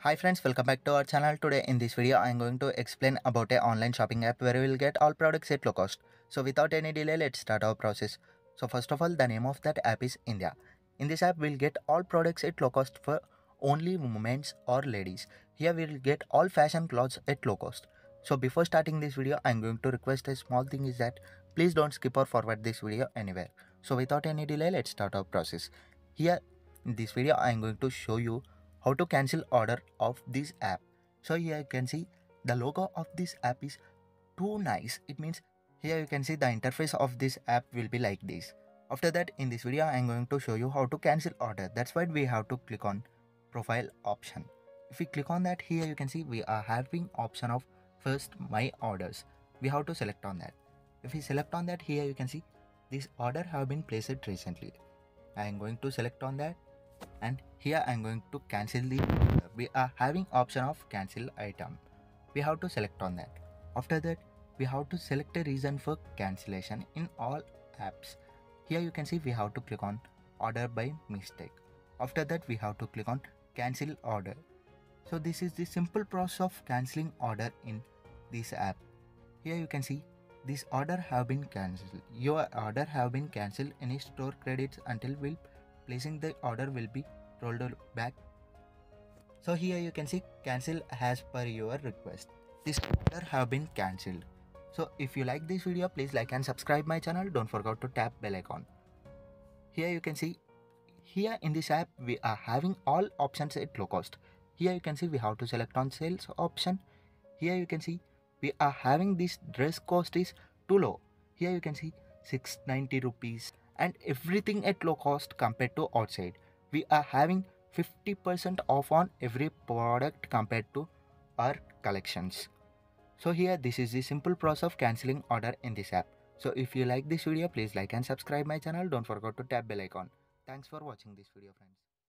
Hi friends, welcome back to our channel. Today in this video I am going to explain about a online shopping app where we will get all products at low cost. So without any delay, let's start our process. So first of all, the name of that app is India. In this app we'll get all products at low cost for only women or ladies. Here we'll get all fashion clothes at low cost. So before starting this video, I am going to request a small thing is that please don't skip or forward this video anywhere. So without any delay, let's start our process. Here in this video I am going to show you how to cancel order of this app. So here you can see the logo of this app is too nice. It means here you can see the interface of this app will be like this. After that, in this video I am going to show you how to cancel order. That's why we have to click on profile option. If we click on that, here you can see we are having option of first my orders. We have to select on that. If we select on that, here you can see this order have been placed recently. I am going to select on that, and here I am going to cancel the order. We are having option of cancel item. We have to select on that. After that, we have to select a reason for cancellation in all apps. Here you can see we have to click on order by mistake. After that, we have to click on cancel order. So this is the simple process of cancelling order in this app. Here you can see this order have been cancelled. Your order have been cancelled. Any store credits until placing the order will be rolled back. So here you can see cancel as per your request. This order have been cancelled. So if you like this video, please like and subscribe my channel. Don't forget to tap bell icon. Here you can see here in this app we are having all options at low cost. Here you can see we have to select on sales option. Here you can see we are having this dress cost is too low. Here you can see 690 rupees and everything at low cost compared to outside. We are having 50% off on every product compared to our collections. So here this is the simple process of cancelling order in this app. So if you like this video, please like and subscribe my channel. Don't forget to tap bell icon. Thanks for watching this video, friends.